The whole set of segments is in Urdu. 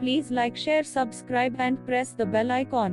Please like, share, subscribe and press the bell icon.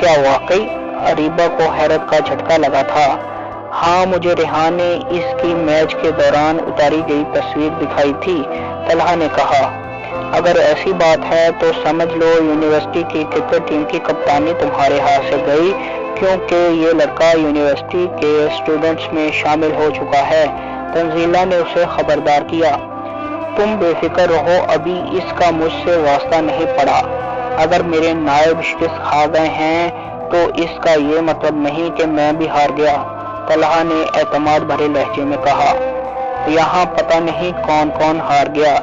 کیا واقعی؟ اریبہ کو حیرت کا جھٹکا لگا تھا۔ ہاں، مجھے ریحان نے اس کی میچ کے دوران اتاری گئی تصویر دکھائی تھی، طلحہ نے کہا۔ اگر ایسی بات ہے تو سمجھ لو یونیورسٹی کی کرکٹ ٹیم کی کپتانی تمہارے ہاتھ سے گئی، کیونکہ یہ لڑکا یونیورسٹی کے اسٹوڈنٹس میں شامل ہو چکا ہے۔ تنزیلہ نے اسے خبردار کیا۔ تم بے فکر رہو، ابھی اس کا مجھ سے واسطہ نہیں پڑا۔ اگر میرے نائب شکست کھا گئے ہیں تو اس کا یہ مطلب نہیں کہ میں بھی ہار گیا، طلحہ نے اعتماد بھرے لہجے میں کہا۔ یہاں پتہ نہیں کون کون ہار گیا،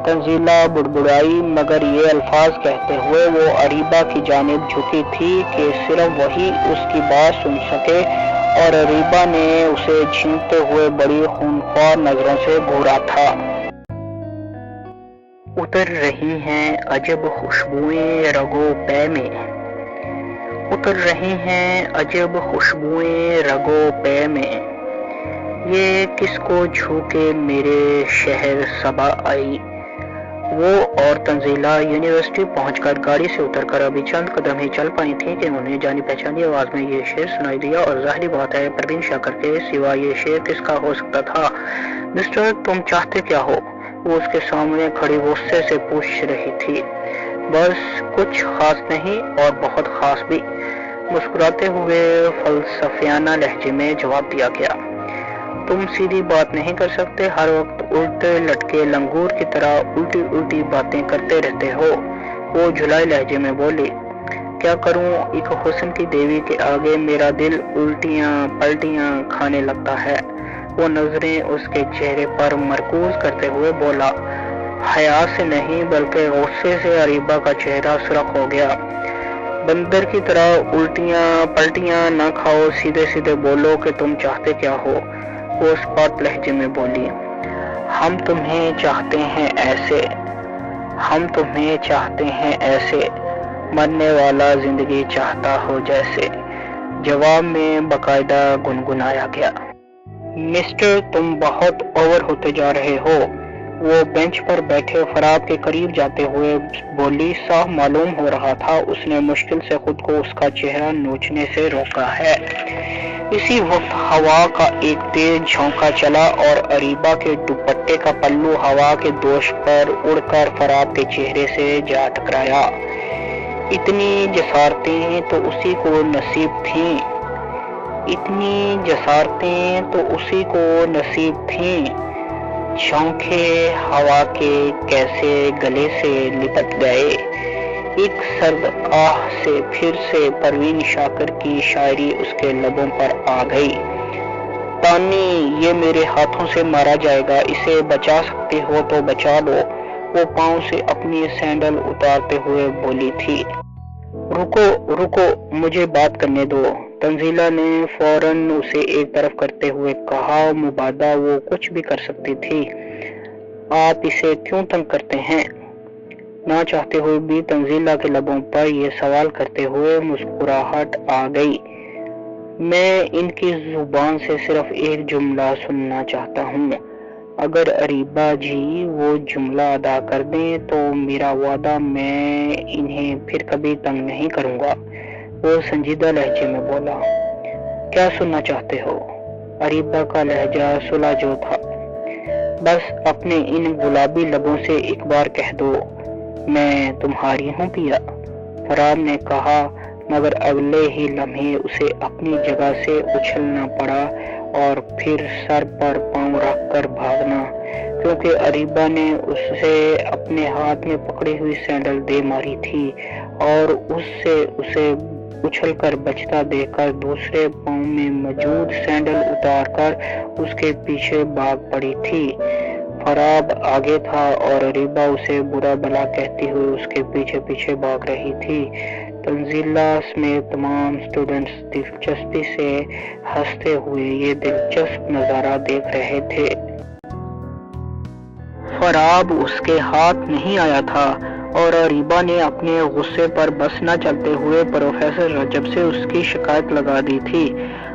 تنزیلہ بڑبڑائی، مگر یہ الفاظ کہتے ہوئے وہ اریبہ کی جانب جھکی تھی کہ صرف وہی اس کی بات سن سکے، اور اریبہ نے اسے چھینتے ہوئے بڑی خونخوار نظروں سے گھورا تھا۔ اتر رہی ہیں عجب خوشبوئیں رگو پے میں، اتر رہی ہیں عجب خوشبوئیں رگو پے میں، یہ کس کو چھو کے میرے شہر صبا آئی۔ وہ اور تنزیلہ یونیورسٹی پہنچ کر گاڑی سے اتر کر ابھی چند قدم ہی چل پائی تھیں کہ انہیں جانی پہچانی آواز میں یہ شعر سنائی دیا، اور ظاہری بات ہے پروین شاکر کے سوا یہ شعر کس کا ہو سکتا تھا۔ مسٹر، تم چاہتے کیا ہو؟ وہ اس کے سامنے کھڑی غصے سے پوچھ رہی تھی۔ بس کچھ خاص نہیں، اور بہت خاص بھی، مسکراتے ہوئے فلسفیانہ لہجے میں جواب دیا گیا۔ تم سیدھی بات نہیں کر سکتے، ہر وقت الٹے لٹکے لنگور کی طرح الٹی الٹی باتیں کرتے رہتے ہو، وہ جھلائی لہجے میں بولی۔ کیا کروں، ایک حسن کی دیوی کے آگے میرا دل الٹیاں پلٹیاں کھانے لگتا ہے۔ وہ نظریں اس کے چہرے پر مرکوز کرتے ہوئے بولا۔ حیا سے نہیں بلکہ غصے سے اریبہ کا چہرہ سرخ ہو گیا۔ بندر کی طرح الٹیاں پلٹیاں نہ کھاؤ، سیدھے سیدھے بولو کہ تم چاہتے کیا ہو، وہ اسپاٹ لہجے میں بولی۔ ہم تمہیں چاہتے ہیں ایسے، ہم تمہیں چاہتے ہیں ایسے، مرنے والا زندگی چاہتا ہو جیسے، جواب میں باقاعدہ گنگنایا گیا۔ مسٹر، تم بہت اوور ہوتے جا رہے ہو، وہ بینچ پر بیٹھے فراب کے قریب جاتے ہوئے بولی۔ صاف معلوم ہو رہا تھا اس نے مشکل سے خود کو اس کا چہرہ نوچنے سے روکا ہے۔ اسی وقت ہوا کا ایک تیز جھونکا چلا اور اریبہ کے دوپٹے کا پلو ہوا کے دوش پر اڑ کر فراب کے چہرے سے جا ٹکرایا۔ اتنی جسارتیں تو اسی کو نصیب تھیں، اتنی جسارتیں تو اسی کو نصیب تھیں، جھونکے ہوا کے کیسے گلے سے لپٹ گئے۔ ایک سرد آہ سے پھر سے پروین شاکر کی شاعری اس کے لبوں پر آ گئی۔ تانی، یہ میرے ہاتھوں سے مارا جائے گا، اسے بچا سکتے ہو تو بچا لو، وہ پاؤں سے اپنی سینڈل اتارتے ہوئے بولی تھی۔ رکو رکو، مجھے بات کرنے دو، تنزیلہ نے فوراً اسے ایک طرف کرتے ہوئے کہا۔ مبادہ وہ کچھ بھی کر سکتی تھی، آپ اسے کیوں تنگ کرتے ہیں؟ نہ چاہتے ہوئے بھی تنزیلہ کے لبوں پر یہ سوال کرتے ہوئے مسکراہٹ آ گئی۔ میں ان کی زبان سے صرف ایک جملہ سننا چاہتا ہوں، اگر اریبہ جی وہ جملہ ادا کر دیں تو میرا وعدہ میں انہیں پھر کبھی تنگ نہیں کروں گا، وہ سنجیدہ لہجے میں بولا۔ کیا سننا چاہتے ہو؟ اریبہ کا لہجہ سلجھو تھا۔ بس اپنے ان گلابی لبوں سے ایک بار کہہ دو، میں تمہاری ہوں پیا، فراب نے کہا، مگر اگلے ہی لمحے اسے اپنی جگہ سے اچھلنا پڑا اور پھر سر پر پاؤں رکھ کر بھاگنا، کیونکہ اریبہ نے اسے اپنے ہاتھ میں پکڑی ہوئی سینڈل دے ماری تھی اور اس سے اسے اچھل کر بچتا دیکھ کر دوسرے پاؤں میں موجود سینڈل اتار کر اس کے پیچھے بھاگ پڑی تھی۔ فراب آگے تھا اور اریبہ اسے برا بھلا کہتی ہوئے اس کے پیچھے پیچھے بھاگ رہی تھی۔ تنزیلہ سمیت تمام اسٹوڈنٹس دلچسپی سے ہنستے ہوئے یہ دلچسپ نظارہ دیکھ رہے تھے۔ فراب اس کے ہاتھ نہیں آیا تھا اور اریبہ نے اپنے غصے پر بس نہ چلتے ہوئے پروفیسر رجب سے اس کی شکایت لگا دی تھی۔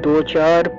2-4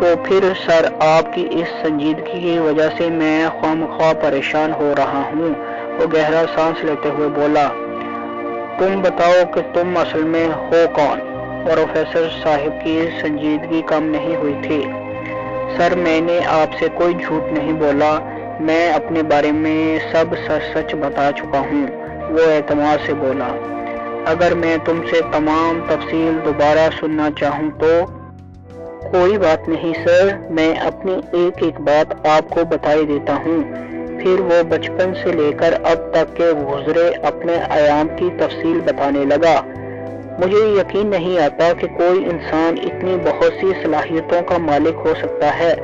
تو پھر سر آپ کی اس سنجیدگی کی وجہ سے میں خواہ پریشان ہو رہا ہوں۔ وہ گہرا سانس لیتے ہوئے بولا، تم بتاؤ کہ تم اصل میں ہو کون؟ پروفیسر صاحب کی سنجیدگی کم نہیں ہوئی تھی۔ سر میں نے آپ سے کوئی جھوٹ نہیں بولا، میں اپنے بارے میں سب سچ بتا چکا ہوں۔ وہ اعتماد سے بولا، اگر میں تم سے تمام تفصیل دوبارہ سننا چاہوں تو؟ کوئی بات نہیں سر، میں اپنی ایک ایک بات آپ کو بتائی دیتا ہوں۔ پھر وہ بچپن سے لے کر اب تک کے گزرے اپنے ایام کی تفصیل بتانے لگا۔ مجھے یقین نہیں آتا کہ کوئی انسان اتنی بہت سی صلاحیتوں کا مالک ہو سکتا ہے۔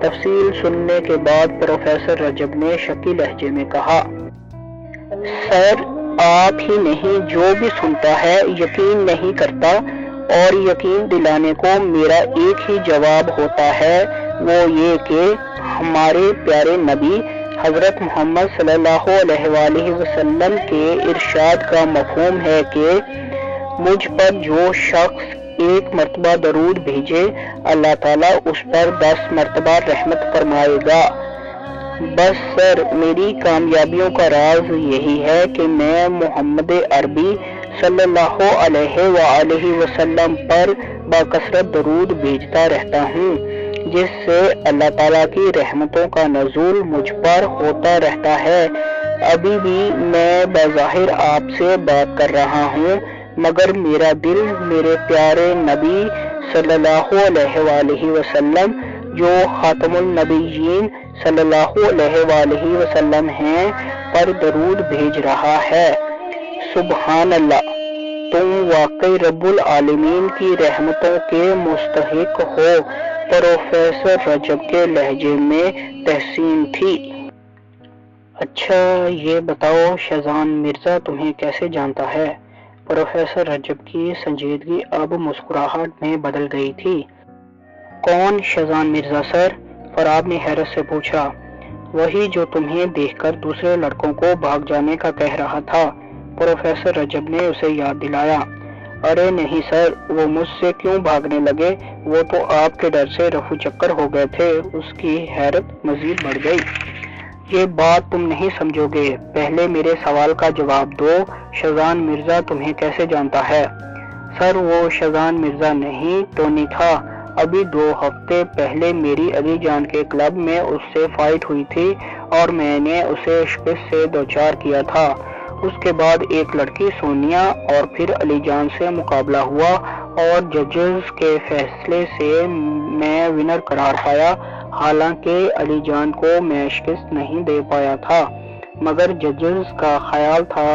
تفصیل سننے کے بعد پروفیسر رجب نے شکی لہجے میں کہا، سر آپ ہی نہیں جو بھی سنتا ہے یقین نہیں کرتا، اور یقین دلانے کو میرا ایک ہی جواب ہوتا ہے، وہ یہ کہ ہمارے پیارے نبی حضرت محمد صلی اللہ علیہ وآلہ وسلم کے ارشاد کا مفہوم ہے کہ مجھ پر جو شخص ایک مرتبہ درود بھیجے اللہ تعالیٰ اس پر 10 مرتبہ رحمت فرمائے گا۔ بس سر میری کامیابیوں کا راز یہی ہے کہ میں محمد عربی صلی اللہ علیہ وآلہ وسلم پر بکثرت درود بھیجتا رہتا ہوں، جس سے اللہ تعالیٰ کی رحمتوں کا نزول مجھ پر ہوتا رہتا ہے۔ ابھی بھی میں بظاہر آپ سے بات کر رہا ہوں، مگر میرا دل میرے پیارے نبی صلی اللہ علیہ وآلہ وسلم جو خاتم النبیین صلی اللہ علیہ وآلہ وسلم ہیں پر درود بھیج رہا ہے۔ سبحان اللہ، تم واقعی رب العالمین کی رحمتوں کے مستحق ہو۔ پروفیسر رجب کے لہجے میں تحسین تھی۔ اچھا یہ بتاؤ شہزان مرزا تمہیں کیسے جانتا ہے؟ پروفیسر رجب کی سنجیدگی اب مسکراہٹ میں بدل گئی تھی۔ کون شہزان مرزا سر؟ فراب نے حیرت سے پوچھا۔ وہی جو تمہیں دیکھ کر دوسرے لڑکوں کو بھاگ جانے کا کہہ رہا تھا۔ پروفیسر رجب نے اسے یاد دلایا۔ ارے نہیں سر، وہ مجھ سے کیوں بھاگنے لگے، وہ تو آپ کے ڈر سے رفو چکر ہو گئے تھے۔ اس کی حیرت مزید بڑھ گئی۔ یہ بات تم نہیں سمجھو گے، پہلے میرے سوال کا جواب دو، شہزان مرزا تمہیں کیسے جانتا ہے؟ سر وہ شہزان مرزا نہیں ٹونی تھا، ابھی 2 ہفتے پہلے میری علی جان کے کلب میں اس سے فائٹ ہوئی تھی اور میں نے اسے شکست سے دوچار کیا تھا۔ اس کے بعد ایک لڑکی سونیا اور پھر علی جان سے مقابلہ ہوا اور ججز کے فیصلے سے میں ونر قرار پایا۔ حالانکہ علی جان کو میں شکست نہیں دے پایا تھا، مگر ججز کا خیال تھا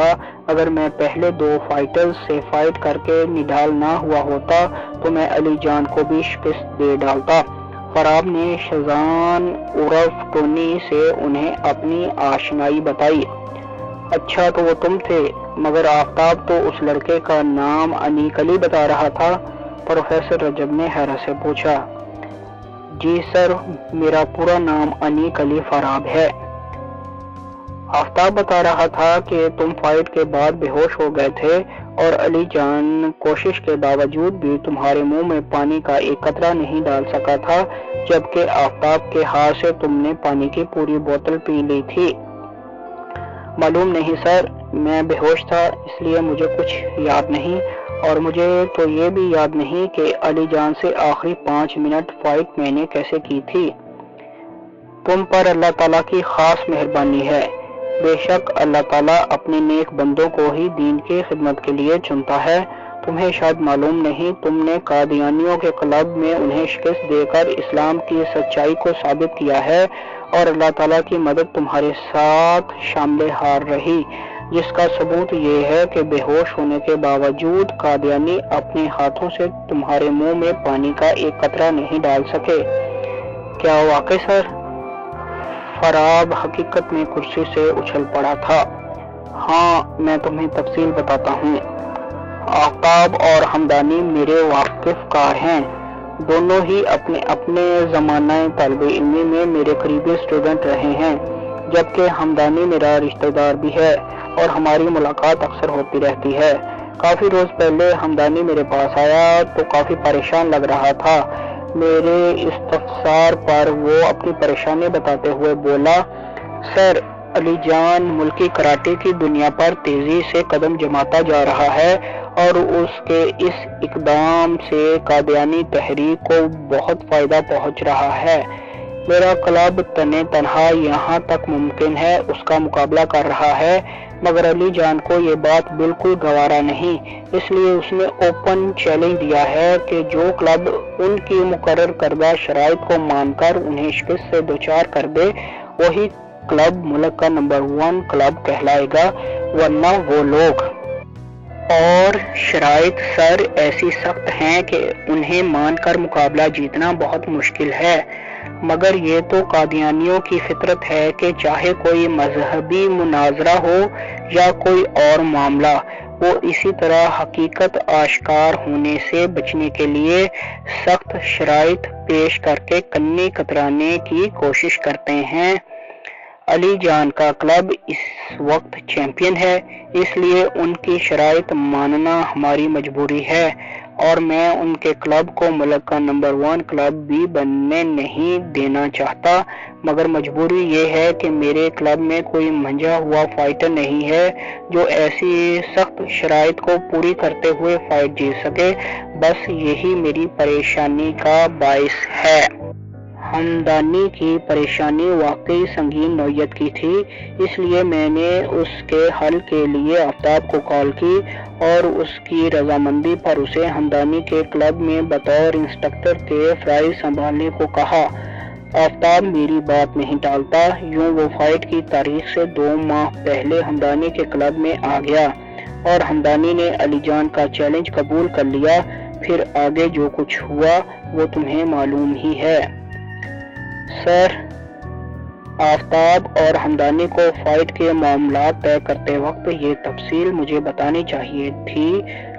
اگر میں پہلے 2 فائٹرز سے فائٹ کر کے نڈال نہ ہوا ہوتا تو میں علی جان کو بھی شکست دے ڈالتا۔ فراب نے شہزان عرف ٹونی سے انہیں اپنی آشنائی بتائی۔ اچھا تو وہ تم تھے، مگر آفتاب تو اس لڑکے کا نام انیک علی بتا رہا تھا۔ پروفیسر رجب نے حیرت سے پوچھا۔ جی سر، میرا پورا نام انیک علی فراب ہے۔ آفتاب بتا رہا تھا کہ تم فائٹ کے بعد بے ہوش ہو گئے تھے اور علی جان کوشش کے باوجود بھی تمہارے منہ میں پانی کا ایک قطرہ نہیں ڈال سکا تھا، جبکہ آفتاب کے ہاتھ سے تم نے پانی کی پوری بوتل پی لی تھی۔ معلوم نہیں سر، میں بے ہوش تھا اس لیے مجھے کچھ یاد نہیں، اور مجھے تو یہ بھی یاد نہیں کہ علی جان سے آخری 5 منٹ فائٹ میں نے کیسے کی تھی۔ تم پر اللہ تعالیٰ کی خاص مہربانی ہے۔ بے شک اللہ تعالیٰ اپنے نیک بندوں کو ہی دین کی خدمت کے لیے چنتا ہے۔ تمہیں شاید معلوم نہیں، تم نے قادیانیوں کے کلب میں انہیں شکست دے کر اسلام کی سچائی کو ثابت کیا ہے، اور اللہ تعالیٰ کی مدد تمہارے ساتھ شامل ہار رہی، جس کا ثبوت یہ ہے کہ بے ہوش ہونے کے باوجود قادیانی اپنے ہاتھوں سے تمہارے منہ میں پانی کا ایک قطرہ نہیں ڈال سکے۔ کیا واقعی سر؟ فراب حقیقت میں کرسی سے اچھل پڑا تھا۔ ہاں میں تمہیں تفصیل بتاتا ہوں۔ آفتاب اور ہمدانی میرے واقف کار ہیں، دونوں ہی اپنے اپنے زمانہ طالب علمی میں میرے قریبی اسٹوڈنٹ رہے ہیں، جبکہ ہمدانی میرا رشتہ دار بھی ہے اور ہماری ملاقات اکثر ہوتی رہتی ہے۔ کافی روز پہلے ہمدانی میرے پاس آیا تو کافی پریشان لگ رہا تھا۔ میرے استفسار پر وہ اپنی پریشانی بتاتے ہوئے بولا، سر، علی جان ملکی کراٹے کی دنیا پر تیزی سے قدم جماتا جا رہا ہے اور اس کے اس اقدام سے قادیانی تحریک کو بہت فائدہ پہنچ رہا ہے۔ میرا کلب تنہا یہاں تک ممکن ہے اس کا مقابلہ کر رہا ہے، مگر علی جان کو یہ بات بالکل گوارا نہیں، اس لیے اس نے اوپن چیلنج دیا ہے کہ جو کلب ان کی مقرر کردہ شرائط کو مان کر انہیں شکست سے دوچار کر دے وہی کلب ملک کا نمبر 1 کلب کہلائے گا، ورنہ وہ لوگ اور شرائط سر ایسی سخت ہیں کہ انہیں مان کر مقابلہ جیتنا بہت مشکل ہے۔ مگر یہ تو قادیانیوں کی فطرت ہے کہ چاہے کوئی مذہبی مناظرہ ہو یا کوئی اور معاملہ، وہ اسی طرح حقیقت آشکار ہونے سے بچنے کے لیے سخت شرائط پیش کر کے کنی کترانے کی کوشش کرتے ہیں۔ علی جان کا کلب اس وقت چیمپئن ہے، اس لیے ان کی شرائط ماننا ہماری مجبوری ہے، اور میں ان کے کلب کو ملک کا نمبر 1 کلب بھی بننے نہیں دینا چاہتا، مگر مجبوری یہ ہے کہ میرے کلب میں کوئی منجھا ہوا فائٹر نہیں ہے جو ایسی سخت شرائط کو پوری کرتے ہوئے فائٹ جیت سکے۔ بس یہی میری پریشانی کا باعث ہے۔ ہمدانی کی پریشانی واقعی سنگین نوعیت کی تھی، اس لیے میں نے اس کے حل کے لیے آفتاب کو کال کی اور اس کی رضامندی پر اسے ہمدانی کے کلب میں بطور انسٹرکٹر کے فرائض سنبھالنے کو کہا۔ آفتاب میری بات نہیں ٹالتا، یوں وہ فائٹ کی تاریخ سے 2 ماہ پہلے ہمدانی کے کلب میں آ گیا اور ہمدانی نے علی جان کا چیلنج قبول کر لیا۔ پھر آگے جو کچھ ہوا وہ تمہیں معلوم ہی ہے۔ سر، آفتاب اور ہمدانی کو فائٹ کے معاملات طے کرتے وقت یہ تفصیل مجھے بتانی چاہیے تھی۔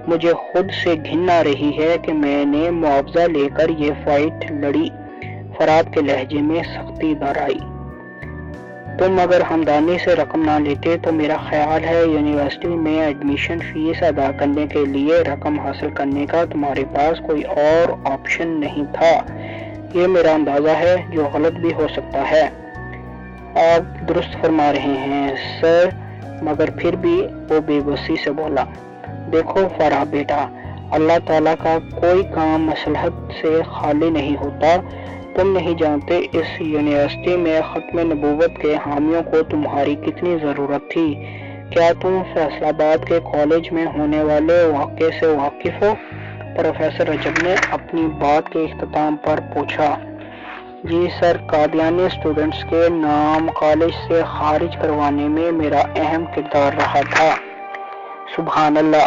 مجھے خود سے گھن آ رہی ہے کہ میں نے معاوضہ لے کر یہ فائٹ لڑی۔ فرات کے لہجے میں سختی دہرائی۔ تم اگر ہمدانی سے رقم نہ لیتے تو میرا خیال ہے یونیورسٹی میں ایڈمیشن فیس ادا کرنے کے لیے رقم حاصل کرنے کا تمہارے پاس کوئی اور آپشن نہیں تھا۔ یہ میرا اندازہ ہے، جو غلط بھی ہو سکتا ہے۔ آپ درست فرما رہے ہیں سر، مگر پھر بھی وہ بے بسی سے بولا، دیکھو فرح بیٹا، اللہ تعالیٰ کا کوئی کام مصلحت سے خالی نہیں ہوتا۔ تم نہیں جانتے اس یونیورسٹی میں ختم نبوت کے حامیوں کو تمہاری کتنی ضرورت تھی۔ کیا تم فیصل آباد کے کالج میں ہونے والے واقعے سے واقف ہو؟ پروفیسر رجب نے اپنی بات کے اختتام پر پوچھا۔ جی سر، قادیانی اسٹوڈنٹس کے نام کالج سے خارج کروانے میں میرا اہم کردار رہا تھا۔ سبحان اللہ،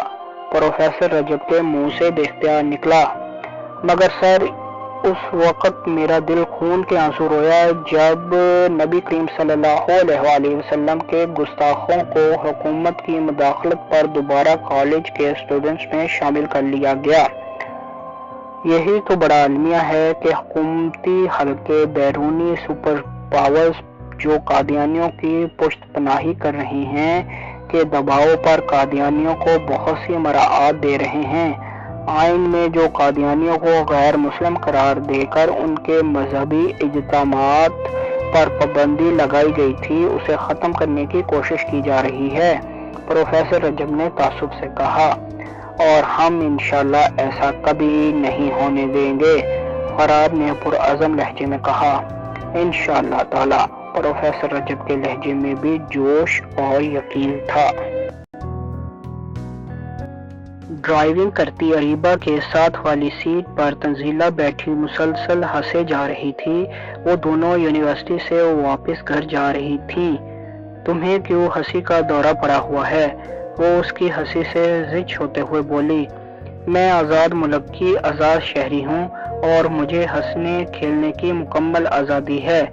پروفیسر رجب کے منہ سے بے اختیار نکلا۔ مگر سر، اس وقت میرا دل خون کے آنسو رویا جب نبی کریم صلی اللہ علیہ وآلہ وسلم کے گستاخوں کو حکومت کی مداخلت پر دوبارہ کالج کے اسٹوڈنٹس میں شامل کر لیا گیا۔ یہی تو بڑا المیہ ہے کہ حکومتی حلقے بیرونی سپر پاورز جو قادیانیوں کی پشت پناہی کر رہی ہیں کے دباؤ پر قادیانیوں کو بہت سی مراعات دے رہے ہیں۔ آئین میں جو قادیانیوں کو غیر مسلم قرار دے کر ان کے مذہبی اجتماعات پر پابندی لگائی گئی تھی، اسے ختم کرنے کی کوشش کی جا رہی ہے، پروفیسر رجب نے تعصب سے کہا، اور ہم انشاءاللہ ایسا کبھی نہیں ہونے دیں گے، فراد نے پرعزم لہجے میں کہا۔ انشاءاللہ تعالی، پروفیسر رجب کے لہجے میں بھی جوش اور یقین تھا۔ ڈرائیونگ کرتی اریبہ کے ساتھ والی سیٹ پر تنزیلہ بیٹھی مسلسل ہنسے جا رہی تھی۔ وہ دونوں یونیورسٹی سے واپس گھر جا رہی تھیں۔ تمہیں کیوں ہنسی کا دورہ پڑا ہوا ہے؟ وہ اس کی ہنسی سے زچ ہوتے ہوئے بولی۔ میں آزاد ملک کی آزاد شہری ہوں اور مجھے ہنسنے کھیلنے کی مکمل آزادی ہے،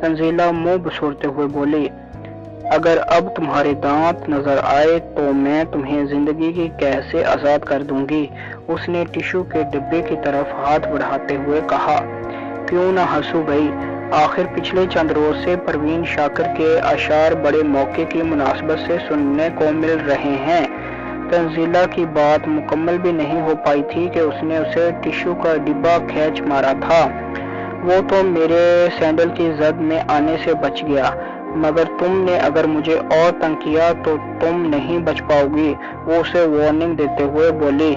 تنزیلہ منہ بسورتے ہوئے بولی۔ اگر اب تمہارے دانت نظر آئے تو میں تمہیں زندگی کی قید سے آزاد کر دوں گی، اس نے ٹشو کے ڈبے کی طرف ہاتھ بڑھاتے ہوئے کہا۔ کیوں نہ ہنسوں بھائی، آخر پچھلے چند روز سے پروین شاکر کے اشعار بڑے موقع کی مناسبت سے سننے کو مل رہے ہیں۔ تنزیلہ کی بات مکمل بھی نہیں ہو پائی تھی کہ اس نے اسے ٹشو کا ڈبہ کھینچ مارا تھا۔ وہ تو میرے سینڈل کی زد میں آنے سے بچ گیا، مگر تم نے اگر مجھے اور تنگ کیا تو تم نہیں بچ پاؤ گی، وہ اسے وارننگ دیتے ہوئے بولی۔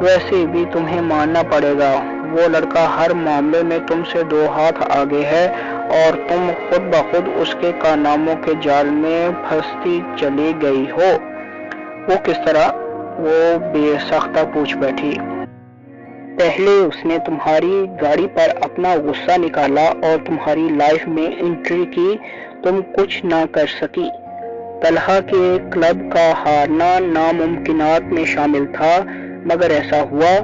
ویسے بھی تمہیں ماننا پڑے گا، وہ لڑکا ہر معاملے میں تم سے 2 ہاتھ آگے ہے اور تم خود بخود اس کے کارناموں کے جال میں پھنستی چلی گئی ہو۔ وہ کس طرح؟ وہ بے ساختہ پوچھ بیٹھی۔ پہلے اس نے تمہاری گاڑی پر اپنا غصہ نکالا اور تمہاری لائف میں انٹری کی، تم کچھ نہ کر سکی۔ طلحہ کے کلب کا ہارنا ناممکنات میں شامل تھا، مگر ایسا ہوا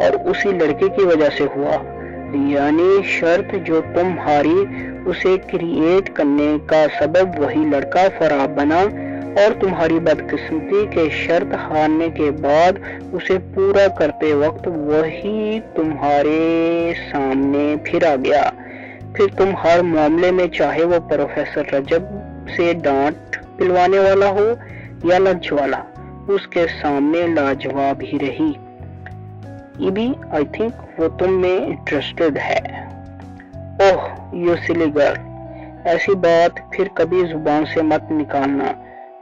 اور اسی لڑکے کی وجہ سے ہوا۔ یعنی شرط جو تم ہاری اسے کریٹ کرنے کا سبب وہی لڑکا فرا بنا، اور تمہاری بدقسمتی کے شرط ہارنے کے بعد اسے پورا کرتے وقت وہی تمہارے سامنے پھر آ گیا۔ پھر تم ہر معاملے میں چاہے وہ پروفیسر رجب سے ڈانٹ پلوانے والا ہو یا لنچ والا، اس کے سامنے لاجواب ہی رہی۔ ایبی آئی تھنک وہ تم میں انٹرسٹڈ ہے۔ اوہ یو سلی گرل، ایسی بات پھر کبھی زبان سے مت نکالنا۔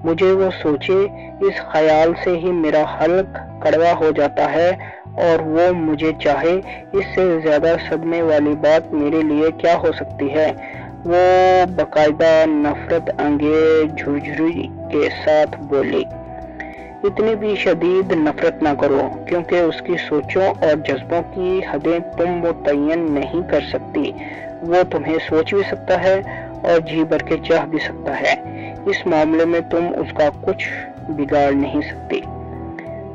مجھے وہ سوچے اس خیال سے ہی میرا حلق کڑوا ہو جاتا ہے، اور وہ مجھے چاہے، اس سے زیادہ صدمے والی بات میرے لیے کیا ہو سکتی ہے؟ وہ باقاعدہ نفرت انگیز جھرجھری کے ساتھ بولی۔ اتنی بھی شدید نفرت نہ کرو، کیونکہ اس کی سوچوں اور جذبوں کی حدیں تم متعین نہیں کر سکتی۔ وہ تمہیں سوچ بھی سکتا ہے اور جی بھر کے چاہ بھی سکتا ہے، اس معاملے میں تم اس کا کچھ بگاڑ نہیں سکتی۔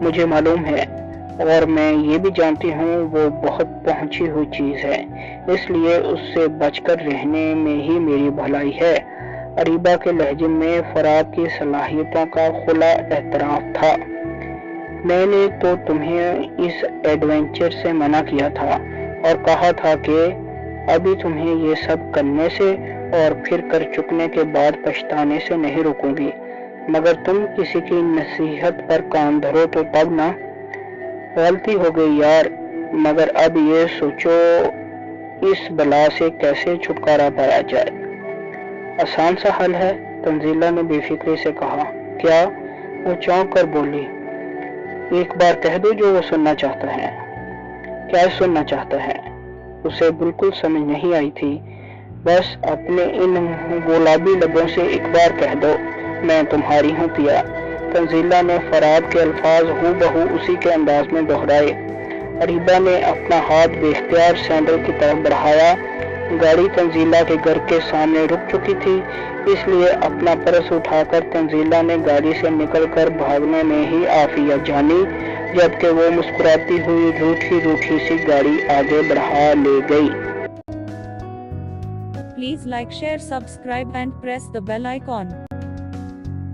مجھے معلوم ہے، اور میں یہ بھی جانتی ہوں وہ بہت پہنچی ہوئی چیز ہے، اس لیے اس سے بچ کر رہنے میں ہی میری بھلائی ہے۔ اریبہ کے لہجے میں فرات کی صلاحیتوں کا کھلا اعتراف تھا۔ میں نے تو تمہیں اس ایڈونچر سے منع کیا تھا اور کہا تھا کہ ابھی تمہیں یہ سب کرنے سے اور پھر کر چکنے کے بعد پچھتانے سے نہیں روکوں گی، مگر تم کسی کی نصیحت پر کان دھرو تو تب نہ۔ غلطی ہو گئی یار، مگر اب یہ سوچو اس بلا سے کیسے چھٹکارا پایا جائے۔ آسان سا حل ہے، تنزیلہ نے بے فکری سے کہا۔ کیا؟ وہ چونک کر بولی۔ ایک بار کہہ دو جو وہ سننا چاہتا ہے۔ کیا سننا چاہتا ہے؟ اسے بالکل سمجھ نہیں آئی تھی۔ بس اپنے ان گلابی لبوں سے ایک بار کہہ دو، میں تمہاری ہوں پیا۔ تنزیلہ نے فرات کے الفاظ ہو بہو اسی کے انداز میں دہرائے۔ اریبہ نے اپنا ہاتھ بے اختیار سینڈل کی طرف بڑھایا۔ گاڑی تنزیلہ کے گھر کے سامنے رک چکی تھی، اس لیے اپنا پرس اٹھا کر تنزیلہ نے گاڑی سے نکل کر بھاگنے میں ہی عافیہ جانی، جبکہ وہ مسکراتی ہوئی روٹھی سی گاڑی آگے بڑھا لے گئی۔ Please like, share, subscribe and press the bell icon.